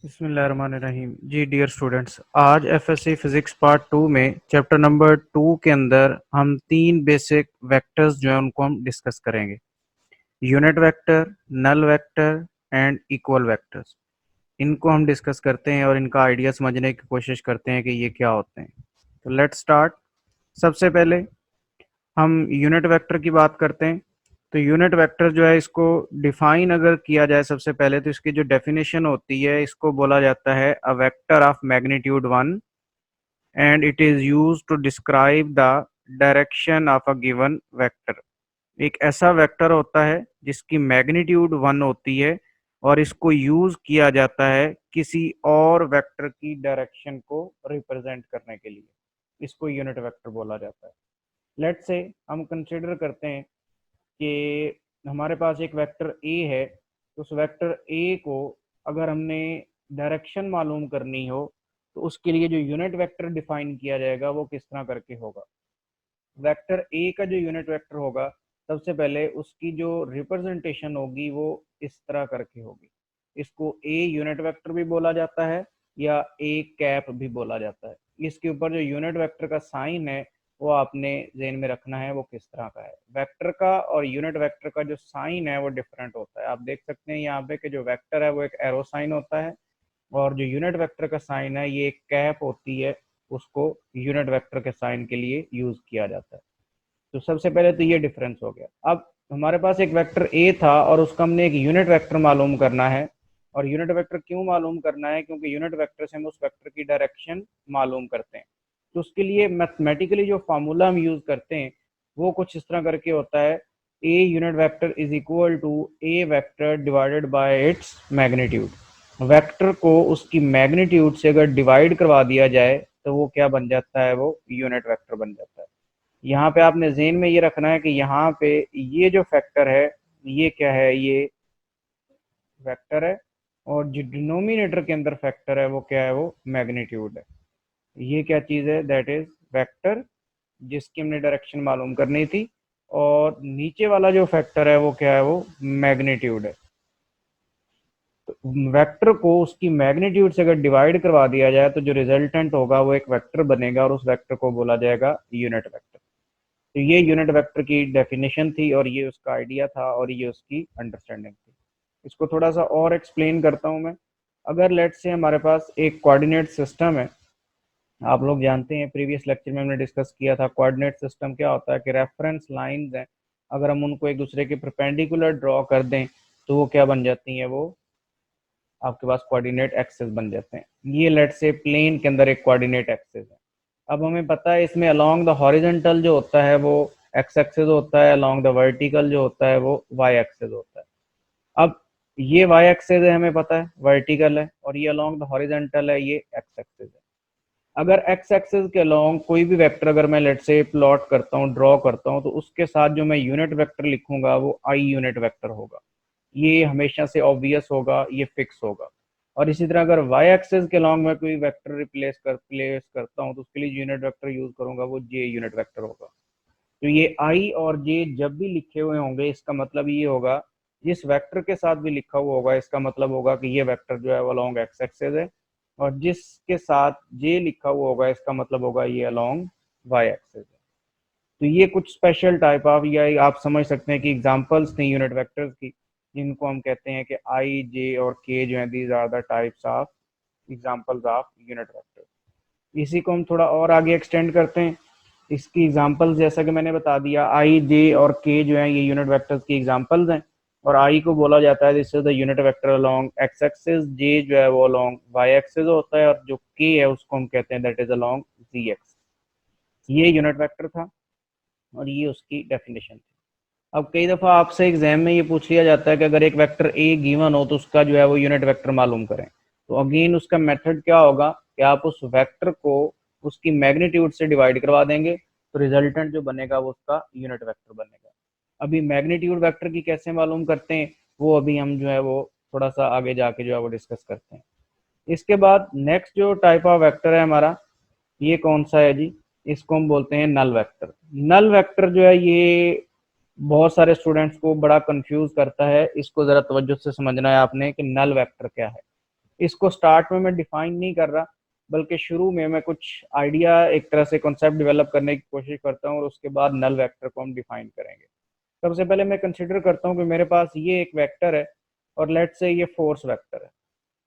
बिस्मिल्लाहिर्रहमानिर्रहीम। जी dear students, आज FSc physics part 2 में चैप्टर नंबर 2 के अंदर हम तीन बेसिक वेक्टर्स जो हैं उनको हम डिस्कस करेंगे। Unit vector, null vector and equal vectors. इनको हम डिस्कस करते हैं और इनका आइडिया समझने की कोशिश करते हैं कि ये क्या होते हैं। तो लेट्स स्टार्ट। सबसे पहले हम यूनिट वेक्टर की बात करते हैं। तो यूनिट वेक्टर जो है, इसको डिफाइन अगर किया जाए सबसे पहले, तो इसकी जो डेफिनेशन होती है, इसको बोला जाता है a vector of magnitude 1 and it is use to describe the direction of a given vector. एक ऐसा वेक्टर होता है जिसकी मैग्नीट्यूड 1 होती है और इसको यूज किया जाता है किसी और वेक्टर की डायरेक्शन को रिप्रेजेंट करने के लिए। इसको यूनिट वेक्टर बोला जाता है। लेट्स से हम कंसिडर करते हैं कि हमारे पास एक वेक्टर ए है। तो उस वेक्टर ए को अगर हमने डायरेक्शन मालूम करनी हो, तो उसके लिए जो यूनिट वेक्टर डिफाइन किया जाएगा वो किस तरह करके होगा। वेक्टर ए का जो यूनिट वेक्टर होगा, सबसे पहले उसकी जो रिप्रेजेंटेशन होगी वो इस तरह करके होगी। इसको ए यूनिट वेक्टर भी बोला जाता है या ए कैप भी बोला जाता है। इसके ऊपर जो यूनिट वेक्टर का साइन है वो आपने ज़हन में रखना है वो किस तरह का है। वेक्टर का और यूनिट वेक्टर का जो साइन है वो डिफरेंट होता है। आप देख सकते हैं यहाँ पे कि जो वेक्टर है वो एक एरो साइन होता है और जो यूनिट वेक्टर का साइन है ये एक कैप होती है। उसको यूनिट वेक्टर के साइन के लिए यूज किया जाता है। तो सबसे पहले तो ये डिफरेंस हो गया। अब हमारे पास एक वेक्टर ए था और उसका हमने एक यूनिट वेक्टर मालूम करना है। और यूनिट वेक्टर क्यों मालूम करना है? क्योंकि यूनिट वेक्टर से हम उस वेक्टर की डायरेक्शन मालूम करते हैं। तो उसके लिए मैथमेटिकली जो फार्मूला हम यूज करते हैं वो कुछ इस तरह करके होता है। A unit vector is equal to a vector divided by its magnitude. Vector को उसकी मैग्नीट्यूड से अगर डिवाइड करवा दिया जाए तो वो क्या बन जाता है? वो यूनिट वेक्टर बन जाता है। यहाँ पे आपने ज़हन में ये रखना है कि यहाँ पे ये जो फैक्टर है ये क्या है? ये वेक्टर है और जो डिनोमिनेटर के अंदर फैक्टर है वो क्या है? वो मैग्नीट्यूड है। ये क्या चीज़ है? दैट इज वेक्टर जिसकी हमने डायरेक्शन मालूम करनी थी। और नीचे वाला जो फैक्टर है वो क्या है? वो मैग्नीट्यूड है। तो वेक्टर को उसकी मैग्नीट्यूड से अगर डिवाइड करवा दिया जाए तो जो रिजल्टेंट होगा वो एक वेक्टर बनेगा और उस वेक्टर को बोला जाएगा यूनिट वेक्टर। तो ये यूनिट वेक्टर की डेफिनेशन थी और ये उसका आइडिया था और ये उसकी अंडरस्टैंडिंग थी। इसको थोड़ा सा और एक्सप्लेन करता हूँ मैं। अगर लेट्स से हमारे पास एक कोऑर्डिनेट सिस्टम है। आप लोग जानते हैं, प्रीवियस लेक्चर में हमने डिस्कस किया था कोऑर्डिनेट सिस्टम क्या होता है कि रेफरेंस लाइंस हैं, अगर हम उनको एक दूसरे के परपेंडिकुलर ड्रॉ कर दें तो वो क्या बन जाती हैं? वो आपके पास कोऑर्डिनेट एक्सेस बन जाते हैं। ये लेट्स से प्लेन के अंदर एक कोऑर्डिनेट एक्सेस है। अब हमें पता है इसमें अलोंग द हॉरिजॉन्टल जो होता है वो एक्स एक्सेस होता है, अलोंग द वर्टिकल जो होता है वो वाई एक्सेस होता है। अब ये वाई एक्सेस है, हमें पता है वर्टिकल है, और ये अलोंग द हॉरिजॉन्टल है, ये एक्स एक्सेस है। अगर एक्स एक्सेस के अलोंग कोई भी वेक्टर अगर मैं लेट से प्लॉट करता हूँ, ड्रॉ करता हूँ, तो उसके साथ जो मैं यूनिट वेक्टर लिखूंगा वो आई यूनिट वेक्टर होगा। ये हमेशा से ऑब्वियस होगा, ये फिक्स होगा। और इसी तरह अगर वाई एक्सेस के लॉन्ग में कोई वेक्टर प्लेस करता हूँ तो उसके लिए यूनिट वेक्टर यूज करूंगा, वो जे यूनिट वेक्टर होगा। तो ये आई और जे जब भी लिखे हुए होंगे इसका मतलब ये होगा, जिस वेक्टर के साथ भी लिखा हुआ होगा इसका मतलब होगा कि ये वेक्टर जो है वो अलॉन्ग एक्स एक्सेस है, और जिसके साथ जे लिखा हुआ होगा इसका मतलब होगा ये अलॉन्ग वाई एक्सेस है। तो ये कुछ स्पेशल टाइप ऑफ, या आप समझ सकते हैं कि एग्जांपल्स थी यूनिट वेक्टर्स की, जिनको हम कहते हैं कि आई जे और के जो है these are the types of examples of unit vector. इसी को हम थोड़ा और आगे एक्सटेंड करते हैं। इसकी एग्जांपल्स जैसा कि मैंने बता दिया, आई जे और के जो है ये यूनिट वेक्टर्स की एग्जांपल्स हैं। और आई को बोला जाता है this is the unit vector along x axis, j जो है वो अलोंग वाई एक्सिस होता है, और जो के है उसको हम कहते हैं that is along G X. ये यूनिट वेक्टर था और ये उसकी डेफिनेशन थी। अब कई दफ़ा आपसे एग्जाम में ये पूछ लिया जाता है कि अगर एक वेक्टर ए गिवन हो तो उसका जो है वो यूनिट वेक्टर मालूम करें। तो अगेन उसका मेथड क्या होगा कि आप उस वेक्टर को उसकी मैग्नीट्यूड से डिवाइड करवा देंगे, तो रिजल्टेंट जो बनेगा वो उसका यूनिट वेक्टर बनेगा। अभी मैग्नीट्यूड वेक्टर की कैसे मालूम करते हैं वो अभी हम जो है वो थोड़ा सा आगे जाके जो है वो डिस्कस करते हैं। इसके बाद नेक्स्ट जो टाइप ऑफ वेक्टर है हमारा, ये कौन सा है जी? इसको हम बोलते हैं नल वेक्टर। नल वेक्टर जो है ये बहुत सारे स्टूडेंट्स को बड़ा कंफ्यूज करता है। इसको जरा तवज्जो से समझना है आपने कि नल वेक्टर क्या है। इसको स्टार्ट में मैं डिफाइन नहीं कर रहा, बल्कि शुरू में मैं कुछ आइडिया, एक तरह से कॉन्सेप्ट डेवलप करने की कोशिश करता हूँ और उसके बाद नल वेक्टर को हम डिफाइन करेंगे। सबसे पहले मैं कंसिडर करता हूँ कि मेरे पास ये एक वेक्टर है और लेट्स से ये फोर्स वेक्टर है,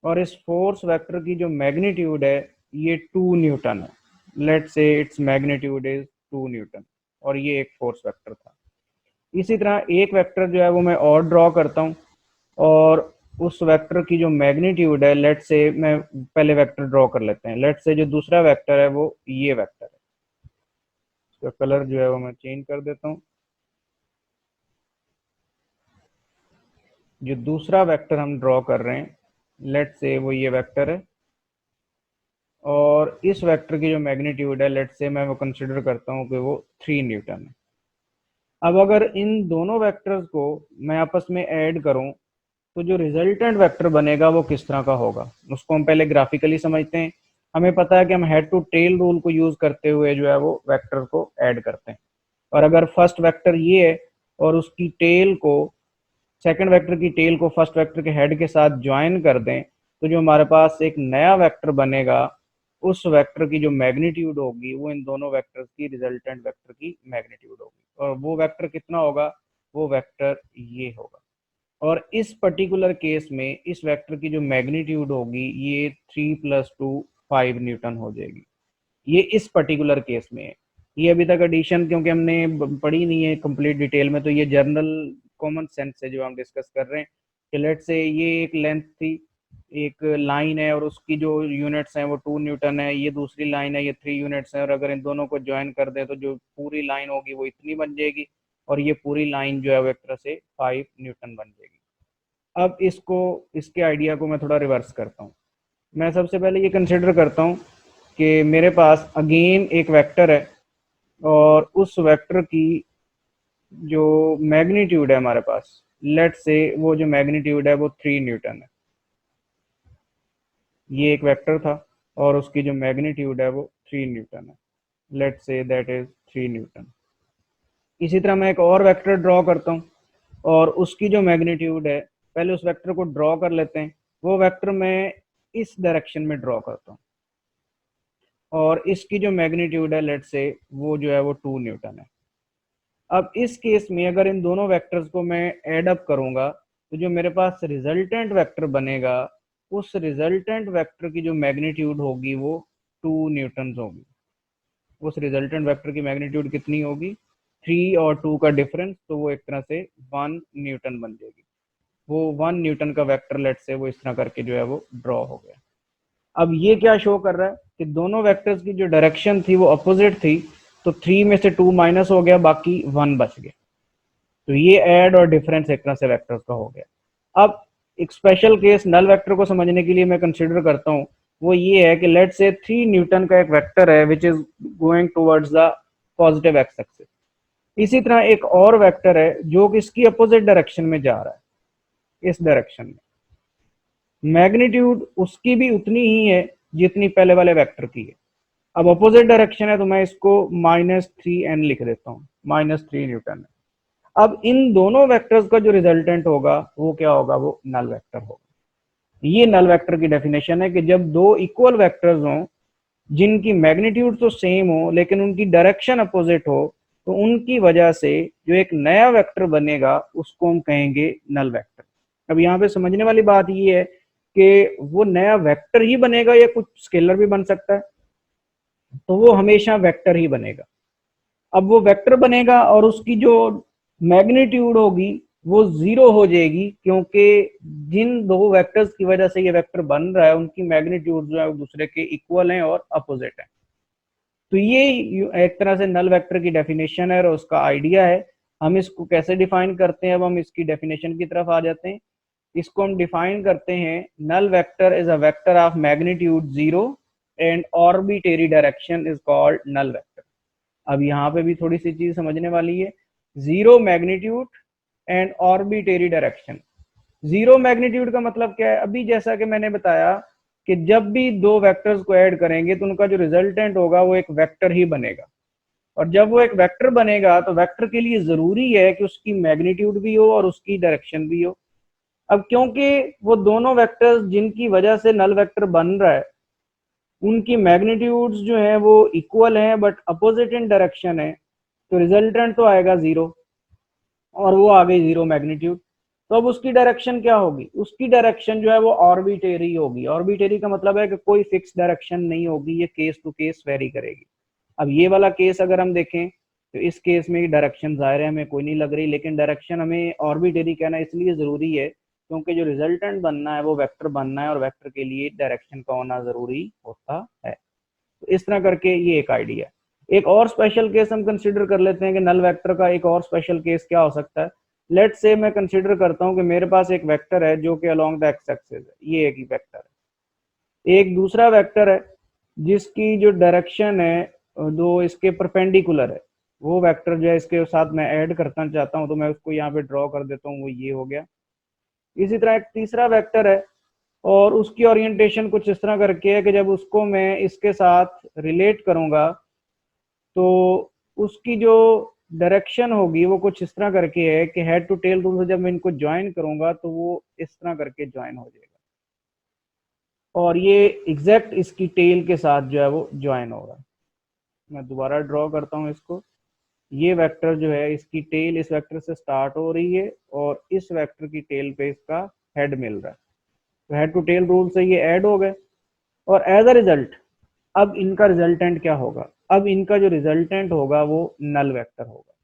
और इस फोर्स वेक्टर की जो मैग्नीट्यूड है ये 2 न्यूटन है। Let's say its magnitude is 2 Newton, और ये एक फोर्स वेक्टर था। इसी तरह एक वेक्टर जो है वो मैं और ड्रॉ करता हूँ, और उस वेक्टर की जो मैग्नीट्यूड है, लेट्स से मैं पहले वेक्टर ड्रॉ कर लेते हैं। लेट्स से जो दूसरा वेक्टर है वो ये वेक्टर है। इसका कलर जो है वो मैं चेंज कर देता हूँ। जो दूसरा वेक्टर हम ड्रॉ कर रहे हैं, लेट्स से वो ये वेक्टर है, और इस वेक्टर की जो मैग्नीट्यूड है, लेट्स से मैं वो कंसिडर करता हूँ कि वो 3 न्यूटन है। अब अगर इन दोनों वेक्टर्स को मैं आपस में ऐड करूं, तो जो रिजल्टेंट वेक्टर बनेगा वो किस तरह का होगा, उसको हम पहले ग्राफिकली समझते हैं। हमें पता है कि हम हेड टू टेल रूल को यूज करते हुए जो है वो वेक्टर को ऐड करते हैं। और अगर फर्स्ट वेक्टर ये है और उसकी टेल को, सेकंड वेक्टर की टेल को फर्स्ट वेक्टर के हेड के साथ ज्वाइन कर दें, तो जो हमारे पास एक नया वेक्टर बनेगा, उस वेक्टर की जो मैग्नीट्यूड होगी वो इन दोनों वेक्टर्स की रिजल्टेंट वेक्टर की मैग्नीट्यूड होगी। और वो वेक्टर कितना होगा, वो वेक्टर ये होगा। और इस पर्टिकुलर केस में इस वेक्टर की जो मैग्नीट्यूड होगी ये 3 + 2 5 न्यूटन हो जाएगी। ये इस पर्टिकुलर केस में है। ये अभी तक एडिशन क्योंकि हमने पढ़ी नहीं है कंप्लीट डिटेल में, तो ये जनरल कॉमन सेंस से जो हम डिस्कस कर रहे हैं कि लेट से ये एक लेंथ थी, एक लाइन है और उसकी जो यूनिट्स हैं वो 2 न्यूटन है, ये दूसरी लाइन है ये 3 यूनिट्स है, और अगर इन दोनों को ज्वाइन कर दे तो जो पूरी लाइन होगी वो इतनी बन जाएगी, और ये पूरी लाइन जो है वो एक तरह से 5 न्यूटन बन जाएगी। अब इसको, इसके आइडिया को मैं थोड़ा रिवर्स करता हूँ। मैं सबसे पहले ये कंसिडर करता हूँ कि मेरे पास अगेन एक वेक्टर है, और उस वेक्टर की जो मैग्नीट्यूड है हमारे पास, लेट से वो जो मैग्नीट्यूड है वो 3 न्यूटन है। ये एक वेक्टर था और उसकी जो मैग्नीट्यूड है वो 3 न्यूटन है। Late say that is 3 Newton. इसी तरह मैं एक और वेक्टर ड्रॉ करता हूँ और उसकी जो मैग्नीट्यूड है, पहले उस वेक्टर को ड्रॉ कर लेते हैं। वो वेक्टर मैं इस डायरेक्शन में ड्रॉ करता हूँ, और इसकी जो मैग्नीट्यूड है लेट से वो जो है वो 2 न्यूटन है। अब इस केस में अगर इन दोनों वेक्टर्स को मैं ऐड अप करूंगा, तो जो मेरे पास रिजल्टेंट वेक्टर बनेगा, उस रिजल्टेंट वेक्टर की जो मैग्नीट्यूड होगी वो 2 न्यूटन होगी। उस रिजल्टेंट वेक्टर की मैग्नीट्यूड कितनी होगी, 3 और 2 का डिफरेंस, तो वो एक तरह से 1 न्यूटन बन जाएगी। वो 1 न्यूटन का वेक्टर लेट से वो इस तरह करके जो है वो ड्रॉ हो गया। अब ये क्या शो कर रहा है कि दोनों वेक्टर्स की जो डायरेक्शन थी वो अपोजिट थी, तो 3 में से 2 माइनस हो गया, बाकी 1 बच गया। तो ये ऐड और डिफरेंस एक तरह से वेक्टर्स का हो गया। अब एक स्पेशल केस नल वेक्टर को समझने के लिए मैं कंसिडर करता हूँ, वो ये है कि लेट से 3 न्यूटन का एक वेक्टर है which is going towards the positive x axis. इसी तरह एक और वेक्टर है जो कि इसकी अपोजिट डायरेक्शन में जा रहा है, इस डायरेक्शन में। मैग्नीट्यूड उसकी भी उतनी ही है जितनी पहले वाले वेक्टर की है। अब अपोजिट डायरेक्शन है तो मैं इसको -3n लिख देता हूँ, -3 न्यूटन है। अब इन दोनों वेक्टर्स का जो रिजल्टेंट होगा वो क्या होगा, वो नल वेक्टर होगा। ये नल वेक्टर की डेफिनेशन है कि जब दो इक्वल वेक्टर्स हों जिनकी मैग्नीट्यूड तो सेम हो लेकिन उनकी डायरेक्शन अपोजिट हो, तो उनकी वजह से जो एक नया वेक्टर बनेगा उसको हम कहेंगे नल वेक्टर। अब यहाँ पे समझने वाली बात ये है कि वो नया वेक्टर ही बनेगा या कुछ स्केलर भी बन सकता है, तो वो हमेशा वेक्टर ही बनेगा। अब वो वेक्टर बनेगा और उसकी जो मैग्नीट्यूड होगी वो 0 हो जाएगी, क्योंकि जिन दो वेक्टर्स की वजह से ये वेक्टर बन रहा है उनकी मैग्नीट्यूड जो है दूसरे के इक्वल हैं और अपोजिट है। तो ये एक तरह से नल वेक्टर की डेफिनेशन है और उसका आइडिया है। हम इसको कैसे डिफाइन करते हैं, अब हम इसकी डेफिनेशन की तरफ आ जाते हैं। इसको हम डिफाइन करते हैं, null vector is a vector of magnitude 0 and arbitrary direction is called null vector. अब यहाँ पे भी थोड़ी सी चीज समझने वाली है। 0 magnitude and arbitrary direction. 0 magnitude का मतलब क्या है, अभी जैसा कि मैंने बताया कि जब भी दो वेक्टर्स को ऐड करेंगे तो उनका जो रिजल्टेंट होगा वो एक वेक्टर ही बनेगा। और जब वो एक वेक्टर बनेगा तो वेक्टर के लिए जरूरी है कि उसकी मैग्नीट्यूड भी हो और उसकी डायरेक्शन भी हो। अब क्योंकि वो दोनों वेक्टर्स जिनकी वजह से नल वेक्टर बन रहा है उनकी मैग्नीट्यूड्स जो है वो इक्वल हैं बट अपोजिट इन डायरेक्शन है, तो रिजल्टेंट तो आएगा 0 और वो आ गई 0 मैग्नीट्यूड। तो अब उसकी डायरेक्शन क्या होगी, उसकी डायरेक्शन जो है वो ऑर्बिटरी होगी। ऑर्बिटरी का मतलब है कि कोई फिक्स डायरेक्शन नहीं होगी, ये केस टू केस वेरी करेगी। अब ये वाला केस अगर हम देखें तो इस केस में डायरेक्शन जाहिर है हमें कोई नहीं लग रही, लेकिन डायरेक्शन हमें ऑर्बिटरी कहना इसलिए जरूरी है क्योंकि जो रिजल्टेंट बनना है वो वेक्टर बनना है और वेक्टर के लिए डायरेक्शन का होना जरूरी होता है। तो इस तरह करके ये एक आइडिया है। एक और स्पेशल केस हम कंसिडर कर लेते हैं कि नल वेक्टर का एक और स्पेशल केस क्या हो सकता है। लेट से मैं कंसिडर करता हूं कि मेरे पास एक वेक्टर है जो कि अलोंग द एक्स एक्सिस है, ये एक ही वेक्टर है। एक दूसरा वेक्टर है जिसकी जो डायरेक्शन है जो इसके परपेंडिकुलर है, वो वेक्टर जो है इसके साथ मैं ऐड करना चाहता हूं, तो मैं उसको यहाँ पे ड्रॉ कर देता हूँ, वो ये हो गया। इसी तरह एक तीसरा वेक्टर है और उसकी ओरिएंटेशन कुछ इस तरह करके है कि जब उसको मैं इसके साथ रिलेट करूंगा तो उसकी जो डायरेक्शन होगी वो कुछ इस तरह करके है कि हेड टू टेल रूल से जब मैं इनको ज्वाइन करूंगा तो वो इस तरह करके ज्वाइन हो जाएगा और ये एग्जैक्ट इसकी टेल के साथ जो है वो ज्वाइन होगा। मैं दोबारा ड्रॉ करता हूँ इसको। ये वेक्टर जो है इसकी टेल इस वेक्टर से स्टार्ट हो रही है और इस वेक्टर की टेल पे इसका हेड मिल रहा है, तो हेड टू टेल रूल से ये ऐड हो गए और एज अ रिजल्ट अब इनका रिजल्टेंट क्या होगा, अब इनका जो रिजल्टेंट होगा वो नल वेक्टर होगा।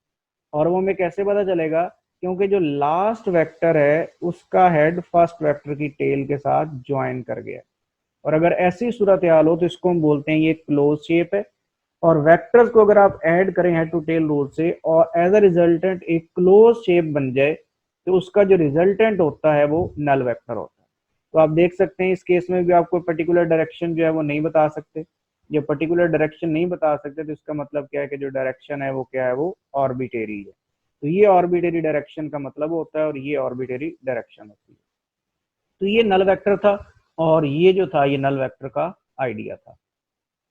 और वो हमें कैसे पता चलेगा, क्योंकि जो लास्ट वेक्टर है उसका हेड फर्स्ट वेक्टर की टेल के साथ ज्वाइन कर गया। और अगर ऐसी सूरत हाल हो तो इसको हम बोलते हैं ये क्लोज शेप है और वेक्टर्स को अगर आप ऐड करें हेड टू टेल रूल से और एज अ रिजल्टेंट एक क्लोज शेप बन जाए तो उसका जो रिजल्टेंट होता है वो नल वेक्टर होता है। तो आप देख सकते हैं इस केस में भी आप कोई पर्टिकुलर डायरेक्शन जो है वो नहीं बता सकते। ये पर्टिकुलर डायरेक्शन नहीं बता सकते तो इसका मतलब क्या है कि जो डायरेक्शन है वो क्या है, वो ऑर्बिटरी है। तो ये ऑर्बिटरी डायरेक्शन का मतलब होता है और ये ऑर्बिटरी डायरेक्शन होती है। तो ये नल वेक्टर था और ये जो था ये नल वेक्टर का आइडिया था।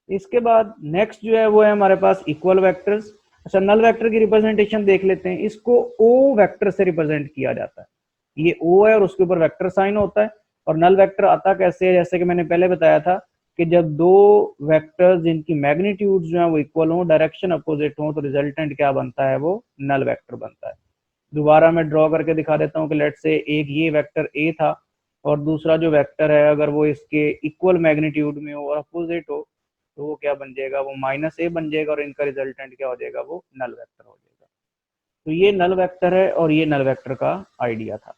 इसके बाद नेक्स्ट जो है वो है हमारे पास इक्वल वेक्टर्स। अच्छा, नल वेक्टर की रिप्रेजेंटेशन देख लेते हैं। इसको ओ वेक्टर से रिप्रेजेंट किया जाता है, ये ओ है और उसके ऊपर वेक्टर साइन होता है। और नल वेक्टर आता कैसे है, जैसे कि मैंने पहले बताया था कि जब दो वेक्टर्स जिनकी मैग्नीट्यूड जो है वो इक्वल हो, डायरेक्शन अपोजिट हो, तो रिजल्टेंट क्या बनता है, वो नल वेक्टर बनता है। दोबारा मैं ड्रॉ करके दिखा देता हूँ कि लेट से एक ये वेक्टर ए था और दूसरा जो वेक्टर है अगर वो इसके इक्वल मैग्नीट्यूड में हो और अपोजिट हो तो वो क्या बन जाएगा, वो माइनस ए बन जाएगा और इनका रिजल्टेंट क्या हो जाएगा, वो नल वेक्टर हो जाएगा। तो ये नल वेक्टर है और ये नल वेक्टर का आइडिया था।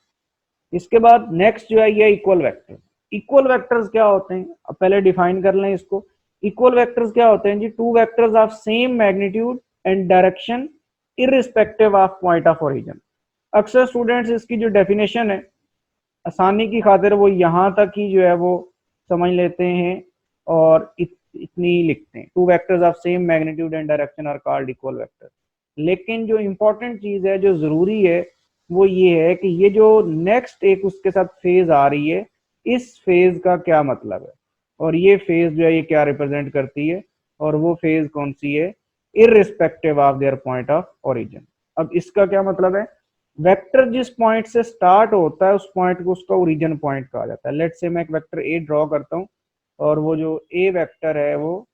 इसके बाद नेक्स्ट जो है ये इक्वल वेक्टर। इक्वल वेक्टर्स क्या होते हैं, अब पहले डिफाइन कर लें इसको। इक्वल वेक्टर्स क्या होते हैं जी, two vectors of same magnitude and direction irrespective of point of origin. अक्सर स्टूडेंट्स इसकी जो डेफिनेशन है आसानी की खातिर वो यहाँ तक ही जो है वो समझ लेते हैं और इतनी लिखते हैं, two vectors of same magnitude and direction are called equal vector. लेकिन जो इंपॉर्टेंट चीज है, जो जरूरी है, वो ये है कि ये जो नेक्स्ट एक उसके साथ फेज आ रही है, इस फेज का क्या मतलब है और ये फेज जो है ये क्या रिप्रेजेंट करती है और वो फेज कौन सी है, irrespective of their point of origin. अब इसका क्या मतलब है, वेक्टर जिस पॉइंट से स्टार्ट होता है उस पॉइंट को उसका ओरिजिन पॉइंट कहा जाता है। लेट से मैं एक वेक्टर ए ड्रॉ करता हूं और वो जो ए वेक्टर है वो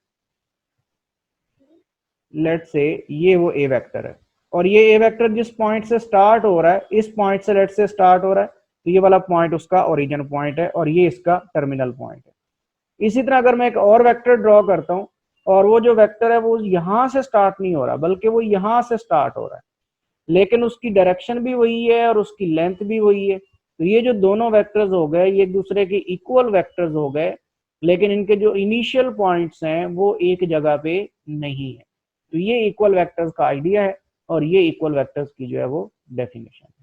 लेट से ये वो ए वेक्टर है और ये ए वेक्टर जिस पॉइंट से स्टार्ट हो रहा है, इस पॉइंट से लेट से स्टार्ट हो रहा है, तो ये वाला पॉइंट उसका ओरिजिन पॉइंट है और ये इसका टर्मिनल पॉइंट है। इसी तरह अगर मैं एक और वेक्टर ड्रॉ करता हूं और वो जो वेक्टर है वो यहां से स्टार्ट नहीं हो रहा बल्कि वो यहां से स्टार्ट हो रहा है, लेकिन उसकी डायरेक्शन भी वही है और उसकी लेंथ भी वही है, तो ये जो दोनों वेक्टर्स हो गए ये एक दूसरे के इक्वल वेक्टर्स हो गए, लेकिन इनके जो इनिशियल पॉइंट्स हैं वो एक जगह पे नहीं है। तो ये इक्वल वेक्टर्स का आइडिया है और ये इक्वल वेक्टर्स की जो है वो डेफिनेशन है।